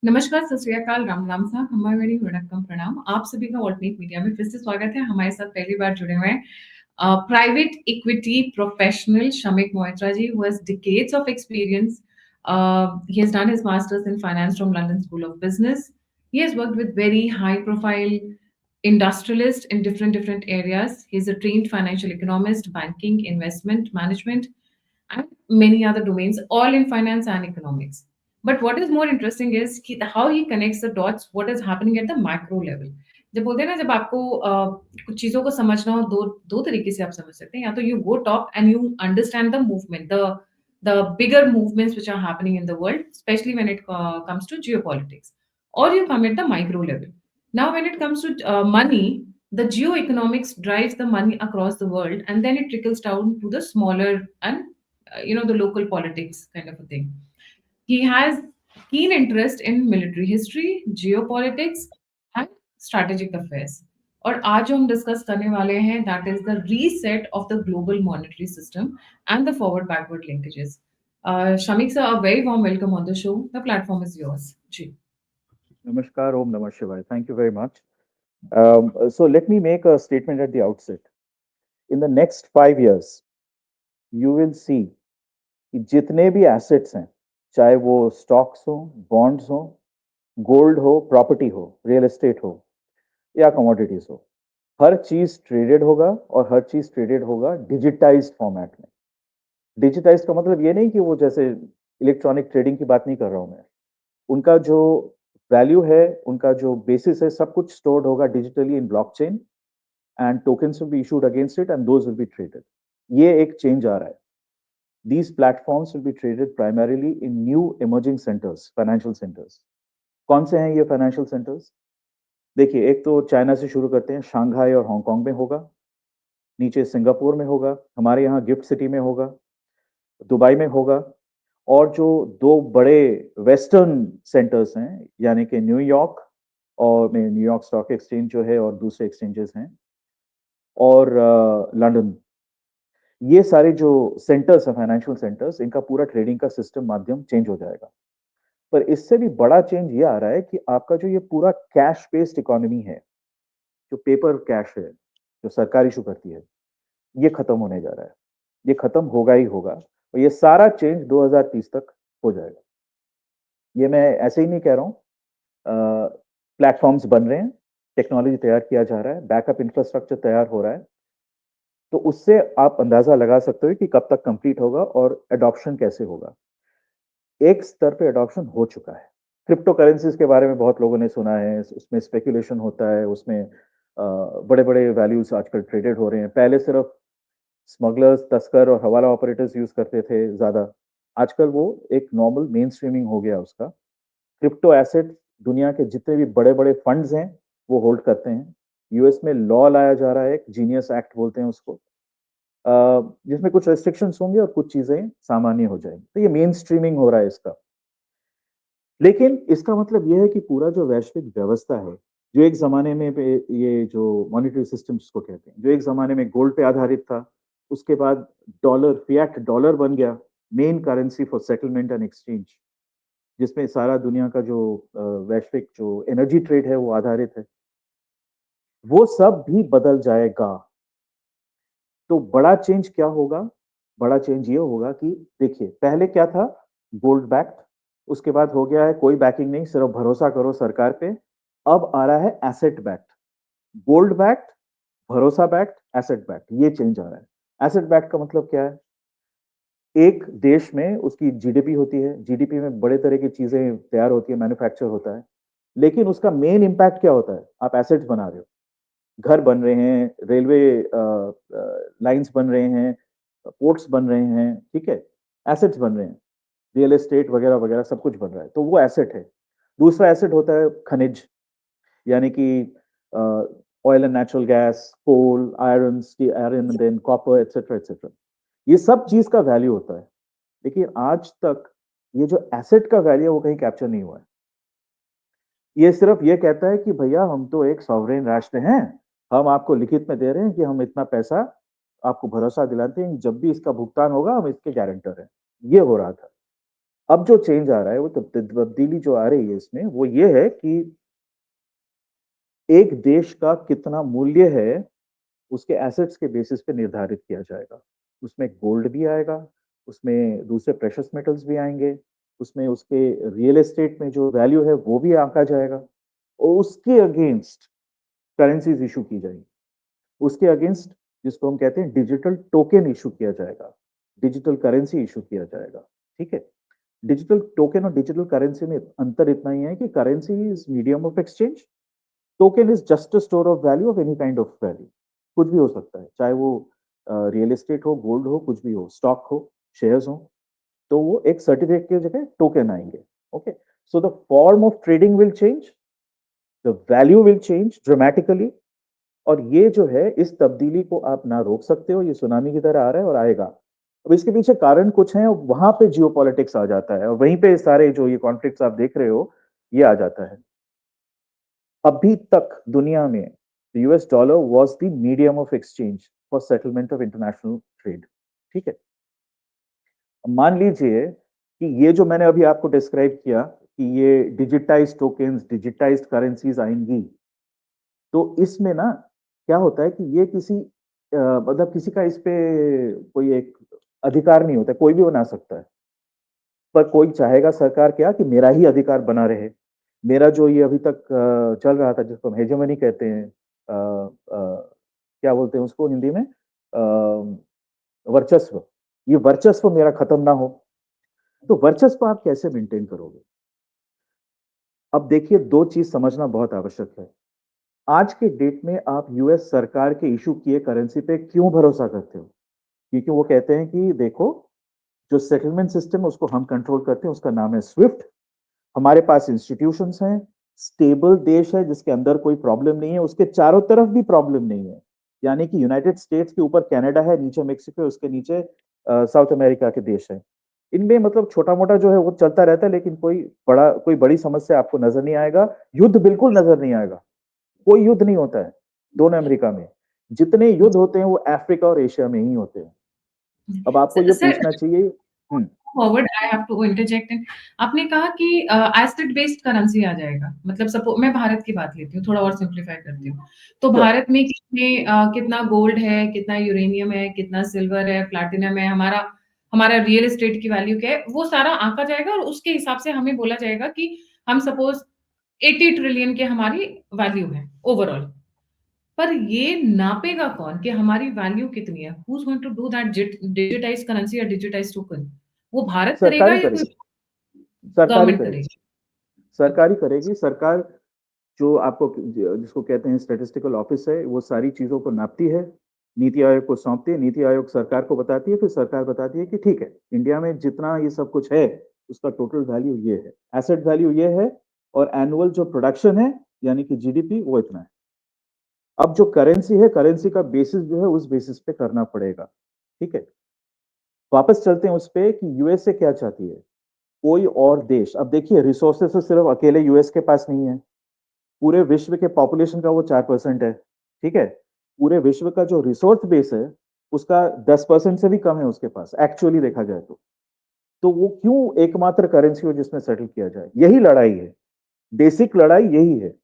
नमस्कार, सत श्री अकाल, राम राम साहब, हमारी वणक्कम प्रणाम। आप सभी का ऑल्टरनेट मीडिया में फिर से स्वागत है। हमारे साथ पहली बार जुड़े हुए हैं private equity professional Shamik Moitra ji, who has decades of experience. He has done his masters in finance from London School of Business. He has worked with very high profile industrialists in different areas. He's a trained financial economist, banking, investment management, and many other domains, all in finance and economics. But what is more interesting is how he connects the dots, what is happening at the macro level. जब बोलते हैं ना, जब आपको कुछ चीज़ों को समझना हो, दो दो तरीके से आप समझ सकते हैं। या तो you go top and you understand the movement, the bigger movements which are happening in the world, specially when it comes to geopolitics, और you come at the micro level. Now, when it comes to money, the geoeconomics drives the money across the world, and then it trickles down to the smaller and the local politics kind of a thing. He has keen interest in military history, geopolitics, and strategic affairs. और आज जो हम discuss करने वाले हैं, that is the reset of the global monetary system and the forward backward linkages. Shamik sir, a very warm welcome on the show. The platform is yours. जी. Namaskar, Om Namah Shivaya. Thank you very much. So let me make a statement at the outset. In the next 5 years, you will see कि जितने भी assets हैं, चाहे वो stocks हो, bonds हो, gold हो, property हो, real estate हो, या commodities हो, हर चीज traded होगा और हर चीज traded होगा digitized format में. Digitized का मतलब ये नहीं कि वो जैसे इलेक्ट्रॉनिक ट्रेडिंग की बात नहीं कर रहा हूं मैं. उनका जो वैल्यू है, उनका जो बेसिस है, सब कुछ स्टोर्ड होगा digitally in blockchain and tokens will be issued against it and those will be traded. ये एक चेंज आ रहा है. These platforms will be traded primarily in new emerging centers, financial centers. कौन से हैं ये financial centers? देखिए, एक तो चाइना से शुरू करते हैं, शंघाई और हांगकांग में होगा, नीचे सिंगापुर में होगा, हमारे यहाँ गिफ्ट सिटी में होगा, दुबई में होगा, और जो दो बड़े वेस्टर्न सेंटर्स हैं, यानी कि न्यूयॉर्क और में न्यूयॉर्क स्टॉक एक्सचेंज जो है और दूसरे एक्सचेंजेस हैं, और लंदन. ये सारे जो सेंटर्स हैं, फाइनेंशियल सेंटर्स, इनका पूरा ट्रेडिंग का सिस्टम माध्यम चेंज हो जाएगा. पर इससे भी बड़ा चेंज ये आ रहा है कि आपका जो ये पूरा कैश बेस्ड इकोनॉमी है, जो पेपर कैश है, जो सरकार इशू करती है, ये खत्म होने जा रहा है. ये खत्म होगा ही होगा, और ये सारा चेंज 2030 तक हो जाएगा. ये मैं ऐसे ही नहीं कह रहा हूँ. प्लेटफॉर्म्स बन रहे हैं, टेक्नोलॉजी तैयार किया जा रहा है, बैकअप इंफ्रास्ट्रक्चर तैयार हो रहा है. तो उससे आप अंदाजा लगा सकते हो कि कब तक कंप्लीट होगा और एडॉप्शन कैसे होगा. एक स्तर पे एडॉप्शन हो चुका है. क्रिप्टो करेंसीज के बारे में बहुत लोगों ने सुना है, उसमें स्पेकुलेशन होता है, उसमें बड़े बड़े वैल्यूज आजकल ट्रेडेड हो रहे हैं. पहले सिर्फ स्मगलर्स, तस्कर और हवाला ऑपरेटर्स यूज करते थे ज्यादा. आजकल वो एक नॉर्मल मेन स्ट्रीमिंग हो गया उसका. क्रिप्टो एसेट दुनिया के जितने भी बड़े बड़े फंड्स हैं वो होल्ड करते हैं. यूएस में लॉ लाया जा रहा है, जीनियस एक्ट बोलते हैं उसको, जिसमें कुछ रेस्ट्रिक्शंस होंगे और कुछ चीजें सामान्य हो जाएंगी. तो ये मेन स्ट्रीमिंग हो रहा है इसका. लेकिन इसका मतलब यह है कि पूरा जो वैश्विक व्यवस्था है, जो एक जमाने में ये जो मॉनेटरी सिस्टम जिसको कहते हैं, जो एक जमाने में गोल्ड पे आधारित था, उसके बाद डॉलर, फिएट डॉलर बन गया main currency for settlement and exchange, जिसमें सारा दुनिया का जो वैश्विक जो एनर्जी ट्रेड है वो आधारित है, वो सब भी बदल जाएगा. तो बड़ा चेंज क्या होगा? बड़ा चेंज ये होगा कि देखिए, पहले क्या था? Gold backed. उसके बाद हो गया है कोई बैकिंग नहीं, सिर्फ भरोसा करो सरकार पे. अब आ रहा है एसेट बैक्ड. गोल्ड बैक्ड, भरोसा बैक्ड, एसेट बैक्ड, ये चेंज आ रहा है. एसेट बैक्ड का मतलब क्या है? एक देश में उसकी जीडीपी होती है, जीडीपी में बड़े तरह की चीजें तैयार होती है, मैन्युफैक्चर होता है, लेकिन उसका मेन इंपैक्ट क्या होता है? आप एसेट्स बना रहे हो, घर बन रहे हैं, रेलवे लाइंस बन रहे हैं, पोर्ट्स बन रहे हैं, ठीक है, एसेट्स बन रहे हैं, रियल एस्टेट वगैरह वगैरह सब कुछ बन रहा है, तो वो एसेट है. दूसरा एसेट होता है खनिज, यानी कि oil and natural gas, coal, iron, then copper, etcetera etcetera. ये सब चीज का वैल्यू होता है. लेकिन आज तक ये जो एसेट का वैल्यू है वो कहीं कैप्चर नहीं हुआ है. ये सिर्फ ये कहता है कि भैया हम तो एक सॉवरेन राष्ट्र हैं, हम आपको लिखित में दे रहे हैं कि हम इतना पैसा आपको भरोसा दिलाते हैं, जब भी इसका भुगतान होगा हम इसके गारंटर हैं. ये हो रहा था. अब जो चेंज आ रहा है, वो तब्दीली जो आ रही है इसमें, वो ये है कि एक देश का कितना मूल्य है, उसके एसेट्स के बेसिस पे निर्धारित किया जाएगा। उसमें गोल्ड भी आएगा, उसमें दूसरे प्रेशियस मेटल्स भी आएँगे, उसमें उसके रियल एस्टेट में जो वैल्यू है, वो भी आँका जाएगा और उसके अगेंस्ट करेंसीज़ इश्यू की जाएँगी। उसके अगेंस्ट जिसको हम कहते हैं डिजिटल टोकन इश्यू किया जाएगा, डिजिटल करेंसी इश्यू किया जाएगा, ठीक है? डिजिटल टोकन और डिजिटल करेंसी में अंतर इतना ही है कि currency is medium of exchange, token is just a store of value of any kind of value. कुछ भी हो सकता है, चाहे वो रियल एस्टेट हो, गोल्ड हो, कुछ भी हो, स्टॉक हो, शेयर्स हो, तो वो एक सर्टिफिकेट की जगह टोकन आएँगे, okay? So the form of trading will change, the value will change dramatically और ये जो है इस तब्दीली को आप ना रोक सकते हो, ये सुनामी की तरह आ रहा है और आएगा। अब इसके पीछे कारण कुछ हैं, वहाँ पे जियोपॉलिटिक्स आ जाता है और वहीं पे सारे जो ये कॉन्फ्लिक्ट्स आप देख रहे हो, ये आ जाता है। अभी तक दुनिया में US dollar was the medium of exchange for settlement of international trade, ठीक है? मान लीजिए कि ये जो मैंने अभी आपको डिस्क्राइब किया कि ये डिजिटाइज़्ड टोकन्स, डिजिटाइज़्ड करेंसीज़ आएँगी, तो इसमें ना क्या होता है कि ये किसी मतलब किसी का इस पे कोई एक अधिकार नहीं होता है, कोई भी बना सकता है। पर कोई चाहेगा सरकार क्या कि मेरा ही अधिकार बना रहे। मेरा जो ये अभी तक चल रहा था जिसको हम हेजेमनी कहते हैं क्या बोलते हैं उसको हिंदी में? वर्चस्व। ये वर्चस्व मेरा खत्म ना हो। तो वर्चस्व आप कैसे मेंटेन करोगे? अब देखिए 2 चीज़ समझना बहुत आवश्यक है। आज के डेट में आप यूएस सरकार के इश्यू किए करेंसी पे क्यों भरोसा करते हो? क्योंकि वो कहते हैं कि देखो, जो सेटलमेंट सिस्टम है उसको हम कंट्रोल करते हैं, उसका नाम है स्विफ्ट। हमारे पास इंस्टीट्यूशंस हैं, स्टेबल देश है जिसके अंदर कोई प्रॉब्लम नहीं है, उसके चारों तरफ भी प्रॉब्लम नहीं है। यानी कि यूनाइटेड स्टेट्स के ऊपर कनाडा है, नीचे मेक्सिको है, उसके नीचे साउथ अमेरिका के देश हैं। इनमें मतलब छोटा-मोटा जो है वो चलता रहता है लेकिन कोई बड़ी समस्या आपको नज़र नहीं आएगा, युद्ध बिल्कुल नज़र नहीं आएगा। कोई युद्ध नहीं होता है, दोनों अमेरिका में। जितने युद्ध होते हैं वो अफ्रीका और एशिया में ही होते हैं। अब आपको ये सर, पूछना चाहिए हुँ, forward I have to interject in. आपने कहा कि एसेट बेस्ड करेंसी आ जाएगा। मतलब सपो मैं भारत की बात लेती हूँ, थोड़ा और सिम्प्लीफाई करती हूँ। तो श्योर, भारत में कितना गोल्ड है, कितना यूरेनियम है, कितना सिल्वर है, प्लैटिनम है, हमारा हमारा रियल एस्टेट की वैल्यू क्या है, वो सारा आँका जाएगा और उसके हिसाब से हमें बोला जाएगा कि हम सपोज़ 80 ट्रिलियन की हमारी वैल्यू है ओवरऑल। पर ये नापेगा कौन कि हमारी वैल्यू कितनी है? Who is going to do that digitised currency या डिजिटाइज्ड टोकन? वो भारत करेगा सरकार ही या कोई करेगी, सरकार ही गवर्नमेंट करेगी। करेगी? सरकार ही करेगी, सरकार जो आपको जिसको कहते हैं स्टैटिस्टिकल ऑफिस है, वो सारी चीज़ों को नापती है, नीति आयोग को सौंपती है, नीति आयोग सरकार को बताती है, फिर सरकार बताती है कि ठीक है, इंडिया में जितना ये सब कुछ है, उसका टोटल वैल्यू ये है, एसेट वैल्यू ये है और एनुअल जो प्रोडक्शन है, यानी कि जीडीपी वो इतना है। अब जो करेंसी है, करेंसी का बेसिस जो है उस बेसिस पे करना पड़ेगा, ठीक है? वापस चलते हैं उस पे कि यूएसए क्या चाहती है? कोई और देश अब देखिए रिसोर्सेज़ तो सिर्फ अकेले यूएस के पास नहीं है। पूरे विश्व के पॉपुलेशन का वो 4% है, ठीक है? पूरे विश्व का जो रिसोर्स बेस है, उसका 10% से भी कम है उसके पास, एक्चुअली देखा जाए तो। तो वो क्यों एकमात्र करेंसी हो जिसमें सेटल किया जाए? यही लड़ाई है, बेसिक लड़ाई यही है।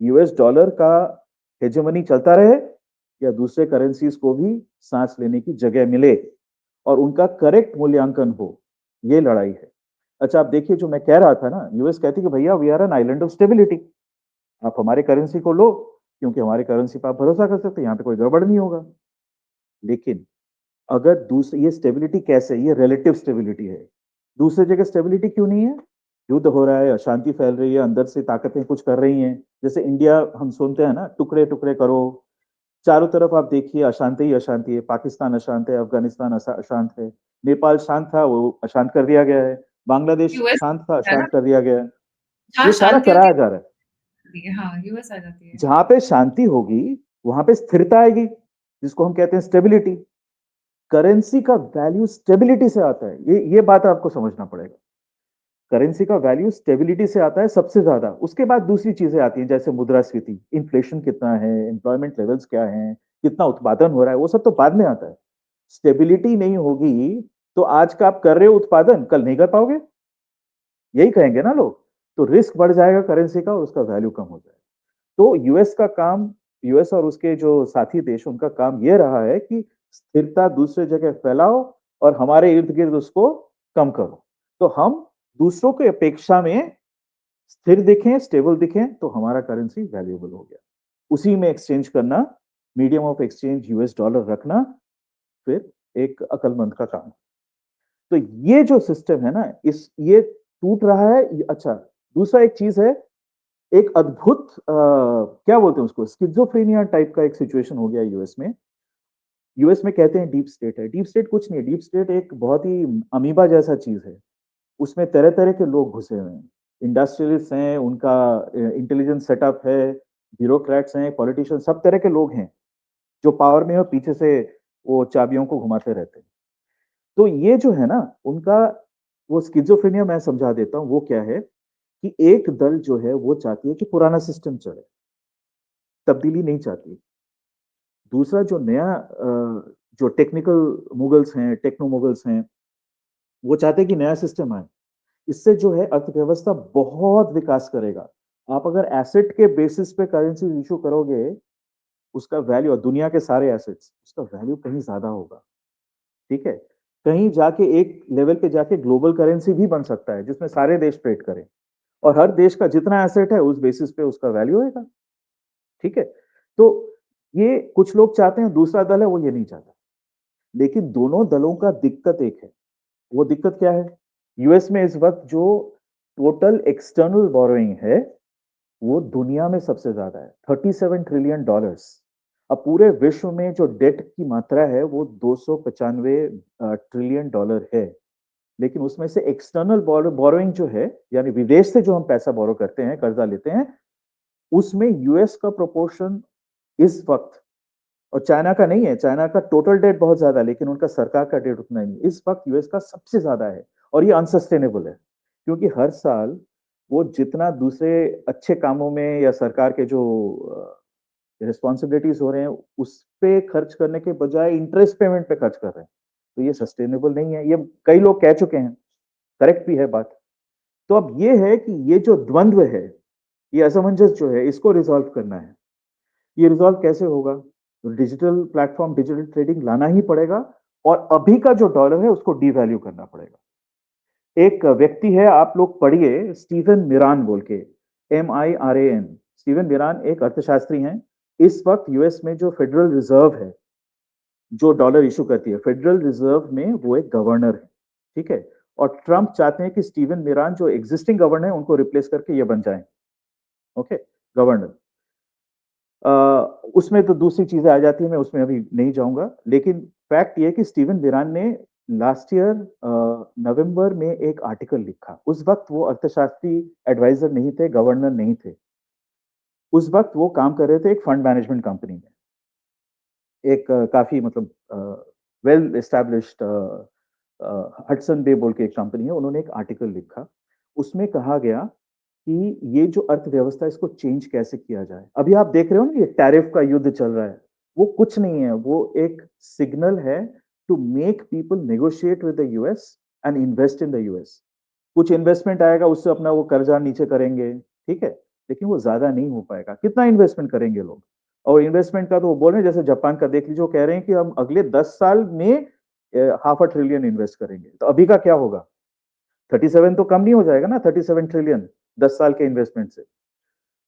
यूएस डॉलर का हेजेमनी चलता रहे या दूसरे करेंसीज़ को भी साँस लेने की जगह मिले और उनका करेक्ट मूल्यांकन हो, ये लड़ाई है। अच्छा आप देखिए जो मैं कह रहा था ना, यूएस कहती है कि भैया we are an island of stability. आप हमारे करेंसी को लो, क्योंकि हमारी करेंसी पे आप भरोसा कर सकते हैं, यहाँ पे कोई गड़बड़ नहीं होगा। लेकिन अगर दूसरी ये स्टेबिलिटी कैसे है? ये रिलेटिव स्टेबिलिटी है। दूसरी जगह स्टेबिलिटी क्यों नहीं है? युद्ध हो रहा है, अशांति फैल रही है, अंदर से ताकतें कुछ कर रही हैं। जैसे इंडिया हम सुनते हैं ना, टुकड़े-टुकड़े करो, चारों तरफ आप देखिए अशांति ही अशांति है। पाकिस्तान अशांत है, अफ़गानिस्तान अशांत है, नेपाल शांत था, वो अशांत कर दिया गया है, बांग्लादेश यूएस शांत था, है ना, अशांत कर दिया गया है। जहाँ ये सारा शांति होती कराया जा रहा है। है हाँ, यूएस आ जाती है। जहाँ पे शांति होगी, वहाँ पे स्थिरता आएगी, जिसको हम कहते हैं स्टेबिलिटी। करेंसी का वैल्यू स्टेबिलिटी से आता है, ये बात आपको समझना पड़ेगा। करेंसी का वैल्यू स्टेबिलिटी से आता है सबसे ज़्यादा, उसके बाद दूसरी चीज़ें आती हैं जैसे मुद्रास्फीति, इन्फ्लेशन कितना है, एम्प्लॉयमेंट लेवल्स क्या हैं, कितना उत्पादन हो रहा है, वो सब तो बाद में आता है। स्टेबिलिटी नहीं होगी, तो आज का आप कर रहे हो उत्पादन, कल नहीं कर पाओगे। यही कहेंगे ना लोग। तो रिस्क बढ़ जाएगा करेंसी का और उसका वैल्यू कम हो जाएगा। तो यूएस का काम, यूएस और उसके जो साथी देश, उनका काम ये रहा है कि स्थिरता दूसरे जगह फैलाओ और हमारे इर्द-गिर्द उसको कम करो। तो हम दूसरों की अपेक्षा में स्थिर दिखें, स्टेबल दिखें, तो हमारा करेंसी वैल्यूएबल हो गया। उसी में एक्सचेंज करना, medium of exchange US dollar रखना, फिर एक अक्लमंद का काम। तो ये जो सिस्टम है ना, ये टूट रहा है। अच्छा, दूसरा एक चीज है, एक अद्भुत क्या बोलते हैं उसको, स्किज़ोफ्रेनिया टाइप का एक सिचुएशन हो गया यूएस में। यूएस में कहते हैं डीप स्टेट है। डीप स्टेट कुछ नहीं है, डीप स्टेट एक बहुत ही अमीबा जैसा चीज है। उसमें तरह-तरह के लोग घुसे हुए हैं। इंडस्ट्रियलिस्ट हैं, उनका इंटेलिजेंस सेटअप है, ब्यूरोक्रेट्स हैं, पॉलिटिशियन, सब तरह के लोग हैं, जो पावर में और पीछे से वो चाबियों को घुमाते रहते हैं। तो ये जो है ना, उनका वो स्किज़ोफ्रेनिया मैं समझा देता हूँ, वो क्या है कि एक दल जो है वो चाहती है कि पुराना सिस्टम चले, तब्दीली नहीं चाहती। दूसरा जो नया जो टेक्निकल मुगल्स हैं, टेक्नो मुगल्स हैं, वो चाहते हैं कि नया सिस्टम आए। इससे जो है अर्थव्यवस्था बहुत विकास करेगा। आप अगर एसेट के बेसिस पे करेंसी इश्यू करोगे, उसका वैल्यू और दुनिया के सारे एसेट्स, उसका वैल्यू कहीं ज़्यादा होगा, ठीक है? कहीं जाके एक लेवल पे जाके ग्लोबल करेंसी भी बन सकता है, जिसमें सारे देश ट्रेड करें और हर देश का जितना एसेट है, उस बेसिस पे उसका वैल्यू होएगा, ठीक है? तो ये कुछ लोग चाहते हैं, दूसरा दल है वो ये नहीं चाहता। लेकिन दोनों दलों का दिक्कत एक है। वो दिक्कत क्या है? यूएस में इस वक़्त जो टोटल एक्सटर्नल बोरोइंग है, वो दुनिया में सबसे ज़्यादा है, 37 ट्रिलियन डॉलर्स। अब पूरे विश्व में जो डेट की मात्रा है, वो 295 ट्रिलियन डॉलर है। लेकिन उसमें से एक्सटर्नल बोरोइंग जो है, यानी विदेश से जो हम पैसा बोरो करते हैं, कर्जा लेते हैं, उसमें यूएस का प्रोपोर्शन इस वक़्त, और चाइना का नहीं है, चाइना का टोटल डेट बहुत ज़्यादा है, लेकिन उनका सरकार का डेट उतना नहीं है। इस वक़्त यूएस का सबसे ज़्यादा है और ये अनसस्टेनेबल है, क्योंकि हर साल वो जितना दूसरे अच्छे कामों में या सरकार के जो रिस्पॉन्सिबिलिटीज़ हो रहे हैं, उस पे खर्च करने के बजाय इंटरेस्ट पेमेंट पे खर्च कर रहे हैं। तो ये सस्टेनेबल नहीं है, ये कई लोग कह चुके हैं, करेक्ट भी है बात। तो अब ये है कि ये जो द्वंद्व है, ये असमंजस जो है, इसको रिज़ॉल्व करना है। ये रिज़ॉल्व कैसे होगा? तो डिजिटल प्लेटफ़ॉर्म, डिजिटल ट्रेडिंग लाना ही पड़ेगा और अभी का जो डॉलर है उसको डीवैल्यू करना पड़ेगा। एक व्यक्ति है, आप लोग पढ़िए, स्टीवन मिरान बोल के, M-I-R-A-N। स्टीवन मिरान एक अर्थशास्त्री हैं। इस वक़्त यूएस में जो फेडरल रिज़र्व है, जो डॉलर इश्यू करती है, फेडरल रिज़र्व में वो एक गवर्नर है, ठीक है? और ट्रम्प चाहते हैं कि स्टीवन मिरान जो एक्सिस्टिंग गवर्नर है, उनको रिप्लेस करके ये बन जाएँ, ओके? गवर्नर। अ, उसमें तो दूसरी चीज़ें आ जाती हैं, मैं उसमें अभी नहीं जाऊँगा। लेकिन फैक्ट ये है कि स्टीवन बिरान ने लास्ट ईयर नवंबर में एक आर्टिकल लिखा। उस वक़्त वो अर्थशास्त्री एडवाइज़र नहीं थे, गवर्नर नहीं थे। उस वक़्त वो काम कर रहे थे एक फंड मैनेजमेंट कंपनी में। एक काफ़ी मतलब वेल एस्टैब्लिश्ड हडसन बे बोल के एक कंपनी है, उन्होंने एक आर्टिकल लिखा। उसमें कहा गया कि ये जो अर्थव्यवस्था है, इसको चेंज कैसे किया जाए? अभी आप देख रहे हो ना, ये टैरिफ का युद्ध चल रहा है, वो कुछ नहीं है, वो एक सिग्नल है to make people negotiate with the US and invest in the US. कुछ इन्वेस्टमेंट आएगा, उससे अपना वो कर्जा नीचे करेंगे, ठीक है? लेकिन वो ज़्यादा नहीं हो पाएगा। कितना इन्वेस्टमेंट करेंगे लोग? और इन्वेस्टमेंट का तो वो बोल रहे हैं, जैसे जापान का देख लीजिए, वो कह रहे हैं कि हम अगले 10 साल में हाफ अ ट्रिलियन इन्वेस्ट करेंगे। तो अभी का क्या होगा? 37 तो कम नहीं हो जाएगा ना, 37 ट्रिलियन 10 साल के इन्वेस्टमेंट से।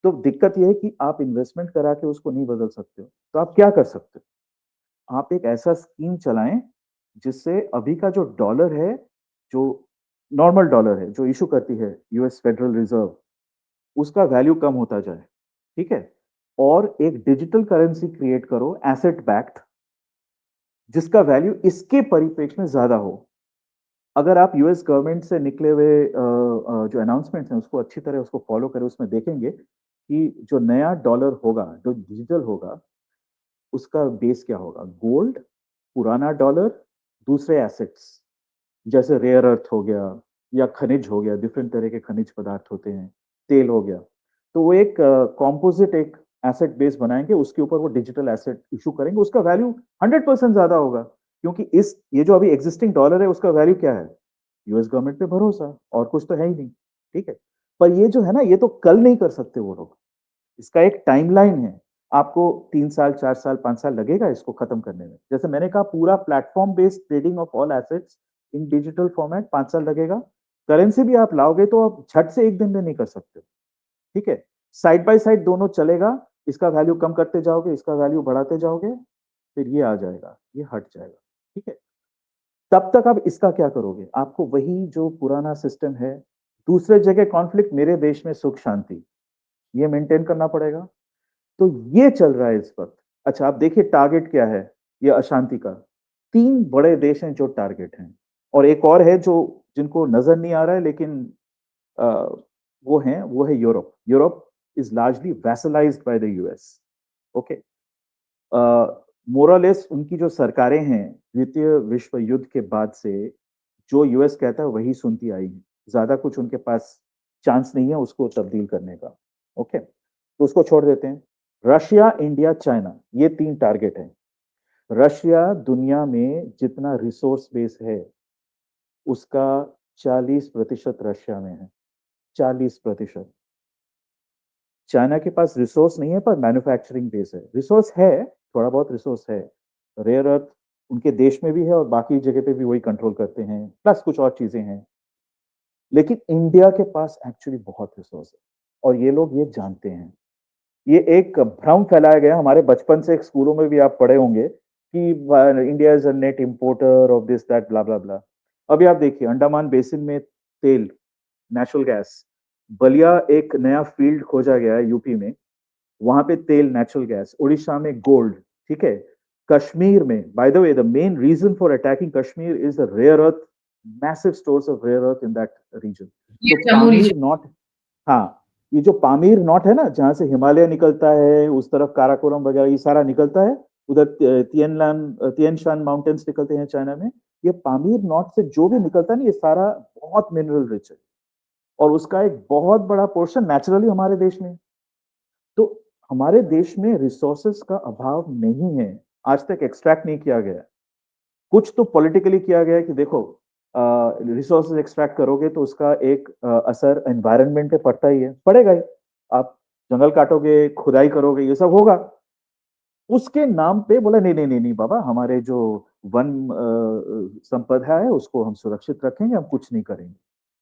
तो दिक्कत ये है कि आप इन्वेस्टमेंट करा के उसको नहीं बदल सकते हो। तो आप क्या कर सकते हो? आप एक ऐसा स्कीम चलाएँ, जिससे अभी का जो डॉलर है, जो नॉर्मल डॉलर है, जो इश्यू करती है यूएस फेडरल रिज़र्व, उसका वैल्यू कम होता जाए, ठीक है? और एक डिजिटल करेंसी क्रिएट करो एसेट बैक्ड, जिसका वैल्यू इसके परिप्रेक्ष्य में ज़्यादा हो। अगर आप यूएस गवर्नमेंट से निकले हुए जो अनाउंसमेंट्स हैं, उसको अच्छी तरह उसको फ़ॉलो करें, उसमें देखेंगे कि जो नया डॉलर होगा, जो डिजिटल होगा, उसका बेस क्या होगा? गोल्ड, पुराना डॉलर, दूसरे एसेट्स, जैसे रेयर अर्थ हो गया या खनिज हो गया, डिफरेंट तरह के खनिज पदार्थ होते हैं, तेल हो गया। तो वो एक कॉम्पोज़िट एक एसेट बेस बनाएँगे, उसके ऊपर वो डिजिटल एसेट इश्यू करेंगे, उसका वैल्यू 100% ज़्यादा होगा। क्योंकि इस ये जो अभी एक्जिस्टिंग डॉलर है, उसका वैल्यू क्या है? यूएस गवर्नमेंट पे भरोसा, और कुछ तो है ही नहीं। ठीक है। पर ये जो है ना, ये तो कल नहीं कर सकते वो लोग, इसका एक टाइमलाइन है। आपको 3 साल 4 साल 5 साल लगेगा इसको खत्म करने में। जैसे मैंने कहा, पूरा platform based trading of all assets in digital format 5 साल लगेगा। करेंसी भी आप लाओगे तो आप झट से एक दिन में नहीं कर सकते, ठीक है। साइड बाय साइड दोनों चलेगा, इसका वैल्यू कम करते जाओगे, इसका वैल्यू बढ़ाते जाओगे, फिर ये आ जाएगा, ये हट जाएगा, ठीक है। तब तक आप इसका क्या करोगे? आपको वही जो पुराना सिस्टम है, दूसरे जगह कॉन्फ्लिक्ट, मेरे देश में सुख शांति, ये मेंटेन करना पड़ेगा। तो ये चल रहा है इस वक्त। अच्छा, आप देखिए टारगेट क्या है ये अशांति का। 3 बड़े देश हैं जो टारगेट हैं, और एक और है जो जिनको नजर नहीं आ रहा है, लेकिन अ, वो है Europe. Europe is largely vassalised by the US. Okay. मोरलेस उनकी जो सरकारें हैं, द्वितीय विश्व युद्ध के बाद से जो यूएस कहता है वही सुनती आई है। ज्यादा कुछ उनके पास चांस नहीं है उसको तब्दील करने का। ओके, तो उसको छोड़ देते हैं। रशिया, इंडिया, चाइना, ये 3 टारगेट हैं। रशिया दुनिया में जितना रिसोर्स बेस है उसका 40% रशिया में है। 40%। चाइना के पास रिसोर्स नहीं है पर मैन्युफैक्चरिंग बेस है। रिसोर्स है, थोड़ा बहुत रिसोर्स है। रेयर अर्थ उनके देश में भी है और बाकी जगह पे भी वही कंट्रोल करते हैं, प्लस कुछ और चीजें हैं। लेकिन इंडिया के पास एक्चुअली बहुत रिसोर्स है और ये लोग ये जानते हैं। ये एक भ्रम फैलाया गया हमारे बचपन से, स्कूलों में भी आप पढ़े होंगे कि India is a net importer of this that blah blah blah. अभी आप देखिए अंडमान बेसिन में तेल, नेचुरल गैस, बलिया एक नया फील्ड खोजा गया है यूपी में, वहां पे तेल, नेचुरल गैस। उड़ीसा में गोल्ड, ठीक है। कश्मीर में, by the way, the main reason for attacking Kashmir is the rare earth, massive stores of rare earth in that region. ये तो जम्मू पामीर रीजन। नॉट, हाँ, ये जो पामीर नॉट है ना, जहां से हिमालय निकलता है, उस तरफ काराकोरम वगैरह ये सारा निकलता है, उधर तियन शान माउंटेन्स निकलते हैं चाइना में। ये पामीर नॉट से जो भी निकलता है ना, ये सारा बहुत मिनरल रिच है और उसका एक बहुत बड़ा पोर्शन नेचुरली हमारे देश में। तो हमारे देश में रिसोर्सेस का अभाव नहीं है, आज तक एक्सट्रैक्ट नहीं किया गया। कुछ तो पॉलिटिकली किया गया है कि देखो, रिसोर्सेज एक्सट्रैक्ट करोगे तो उसका एक असर एनवायरनमेंट पे पड़ता ही है, पड़ेगा ही। आप जंगल काटोगे, खुदाई करोगे, ये सब होगा। उसके नाम पे बोला नहीं नहीं नहीं नहीं बाबा, हमारे जो वन संपदा है उसको हम सुरक्षित रखेंगे, हम कुछ नहीं करेंगे।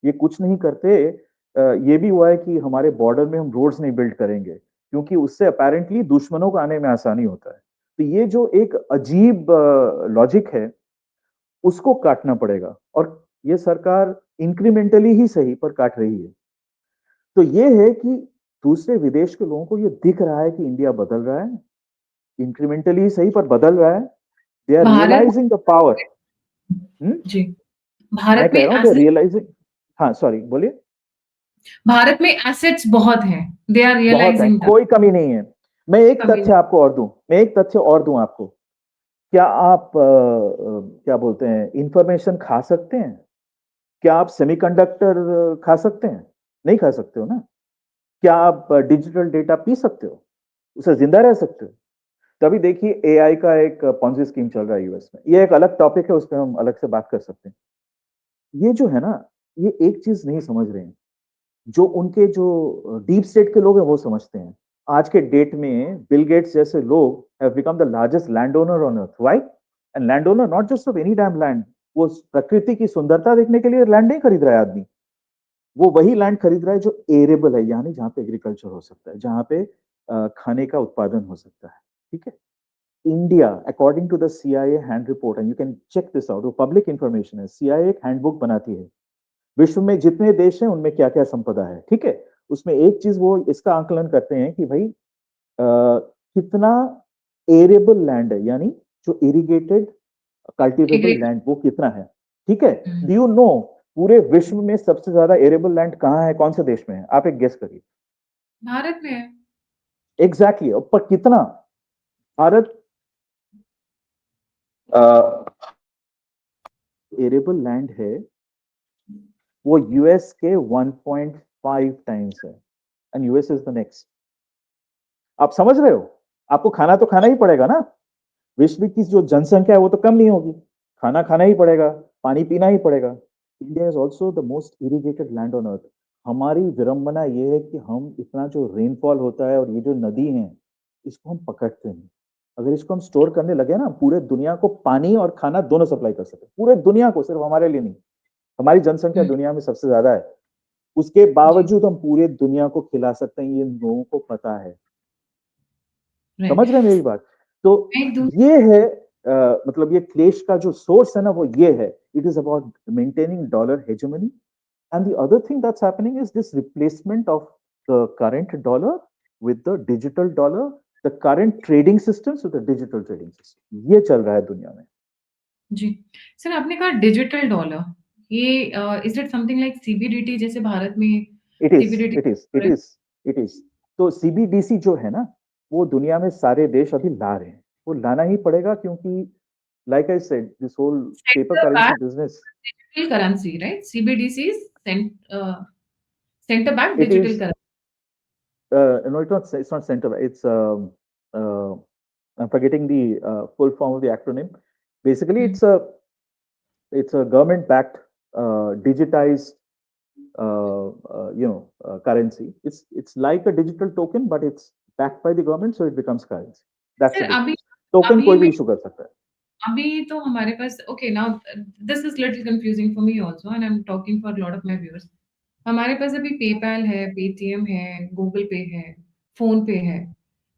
ये कुछ नहीं करते। ये भी हुआ है कि हमारे बॉर्डर में हम रोड्स नहीं बिल्ड करेंगे क्योंकि उससे अपेरेंटली दुश्मनों को आने में आसानी होता है। तो ये जो एक अजीब लॉजिक है, उसको काटना पड़ेगा, और ये सरकार इंक्रीमेंटली ही सही पर काट रही है। तो ये है कि दूसरे विदेश के लोगों को ये दिख रहा है कि इंडिया बदल रहा है, इंक्रीमेंटली सही पर बदल रहा है। They are Bharat realising the power. Hmm, जी, मैं भारत में कह रहा हूँ दे आर एसेट, रियलाइजिंग। हाँ, सॉरी, बोलिए। भारत में एसेट्स बहुत हैं, दे आर बहुत है, रियलाइजिंग दैट। कोई कमी नहीं है। मैं एक कभी तथ्य नहीं। आपको और दूं, मैं एक तथ्य और दूं आपको। क्या आप क्या बोलते हैं, इंफॉर्मेशन खा सकते हैं? क्या आप सेमीकंडक्टर खा सकते हैं? नहीं खा सकते हो ना। क्या आप डिजिटल डेटा पी सकते हो? उसे जिंदा रह सकते हो? तभी देखिए एआई का एक पॉन्जी स्कीम चल रहा है यूएस में। ये एक अलग टॉपिक है, उस पर हम अलग से बात कर सकते हैं। ये जो है ना, ये एक चीज नहीं समझ रहे हैं, जो उनके जो डीप स्टेट के लोग हैं वो समझते हैं। आज के डेट में बिल गेट्स जैसे लोग have become the largest land owner on earth. Why? And land owner not just of any damn land. वो प्रकृति की सुंदरता देखने के लिए लैंड नहीं खरीद रहा है आदमी, वो वही लैंड खरीद रहा है जो एरेबल है, यानी जहां पे एग्रीकल्चर हो सकता है, जहां पे खाने का उत्पादन हो सकता है, ठीक है। India, according to the CIA hand report, and you can check this out, वो पब्लिक इंफॉर्मेशन है, सीआईए एक हैंडबुक बनाती है विश्व में जितने देश हैं उनमें क्या क्या संपदा है, ठीक है। उसमें एक चीज वो इसका आकलन करते हैं कि भाई कितना एरेबल लैंड है, यानी जो इरिगेटेड कल्टिवेबल एग्री। लैंड वो कितना है, ठीक है। डू यू नो पूरे विश्व में सबसे ज्यादा एरेबल लैंड कहाँ है, कौन से देश में है? आप एक गेस करिए। भारत में है। एग्जैक्टली exactly, पर कितना? भारत एरेबल लैंड है वो यूएस के 1.5 टाइम्स है, and US is the next. आप समझ रहे हो? आपको खाना तो खाना ही पड़ेगा ना। विश्व की जो जनसंख्या है वो तो कम नहीं होगी, खाना खाना ही पड़ेगा, पानी पीना ही पड़ेगा। India is also the most irrigated land on earth. हमारी विडंबना ये है कि हम इतना जो रेनफॉल होता है और ये जो नदी है, इसको हम पकड़ते नहीं। अगर इसको हम स्टोर करने लगे ना, पूरे दुनिया को पानी और खाना दोनों सप्लाई कर सकते हैं। पूरे दुनिया को, सिर्फ हमारे लिए नहीं। हमारी जनसंख्या हम्म, दुनिया में सबसे ज़्यादा है। उसके जी, बावजूद हम पूरे दुनिया को खिला सकते हैं, ये लोगों को पता है। राइट। समझ रहे हैं मेरी बात? तो मैं एक दूसरी ये है मतलब ये क्लेश का जो सोर्स है ना, वो ये है। It is about maintaining dollar hegemony. And the other thing that's happening is this replacement of the current dollar with the digital dollar, the current trading systems with the digital trading system. ये चल रहा है दुनिया में। जी। Sir आपने कहा digital dollar, ये is it something like CBDT जैसे भारत में It is, CBDT it is, it is, it is. तो CBDC जो है ना, वो दुनिया में सारे देश अभी ला रहे हैं। वो लाना ही पड़ेगा क्योंकि like I said, this whole paper centre currency back business, digital currency, right? CBDC centre back it digital is, currency. no, it's not center, it's, uh, I'm forgetting the full form of the acronym. Basically, hmm, it's a government-backed, digitized, currency. It's like a digital token, but it's backed by the government, so it becomes currency. That's sir the अभी difference. Token अभी कोई भी में issue कर सकता है। अभी तो हमारे पास okay now this is little confusing for me also and I am talking for lot of my viewers. हमारे पास अभी पेपैल है, पेटीएम है, गूगल पे है, फ़ोन पे है।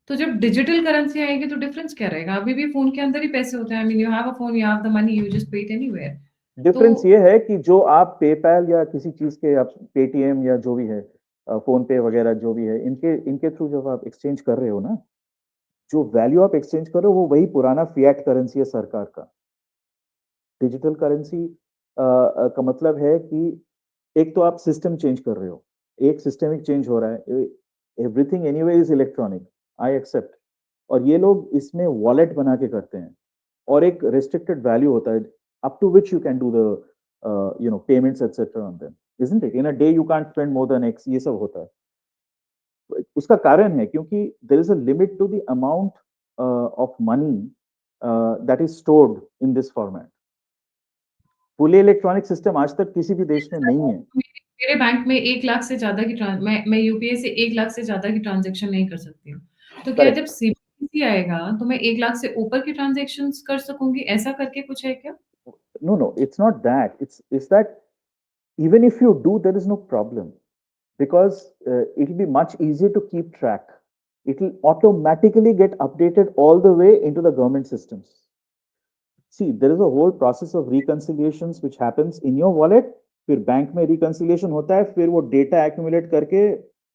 तो जब डिजिटल करेंसी आएगी तो डिफरेंस क्या रहेगा? अभी भी फ़ोन के अंदर ही पैसे होते हैं। I mean you have a phone, you have the money, you just पे इट एनीवेयर। तो डिफरेंस ये है कि जो आप पेपैल या किसी चीज के, आप पेटीएम या जो भी है, फोन पे वगैरह जो भी है, इनके इनके थ्रू जब आप एक्सचेंज कर रहे हो ना, जो वैल्यू आप एक्सचेंज कर रहे हो वो वही पुराना फिएट करेंसी है सरकार का। डिजिटल करेंसी का मतलब है कि एक तो आप सिस्टम चेंज कर रहे हो, एक सिस्टमिक चेंज हो रहा है। Everything anyway is electronic, I accept. और ये लोग इसमें वॉलेट बना के करते हैं, और एक रिस्ट्रिक्टेड वैल्यू होता है up to which you can do the payments etcetera on them, isn't it? In a day you can't spend more than X, ये सब होता है। उसका कारण है क्योंकि there is a limit to the amount of money that is stored in this format. Fully electronic system आज तक किसी भी देश में नहीं है। मेरे मेरे बैंक में 1 लाख से ज़्यादा की मैं यूपीआई से 1 लाख से ज़्यादा की ट्रांज़ैक्शन नहीं कर सकती हूँ। तो क्या जब करेक्ट। सीबीडीटी आएगा तो मैं 1 लाख से ऊपर की ट्रांज़ैक्शंस कर सकूँगी, ऐसा करके कुछ है क्या? No, no, it's not that. It's that even if you do, there is no problem because it'll be much easier to keep track. It'll automatically get updated all the way into the government systems. See, there is a whole process of reconciliations which happens in your wallet. फिर bank में reconciliation होता है, फिर वो data accumulate करके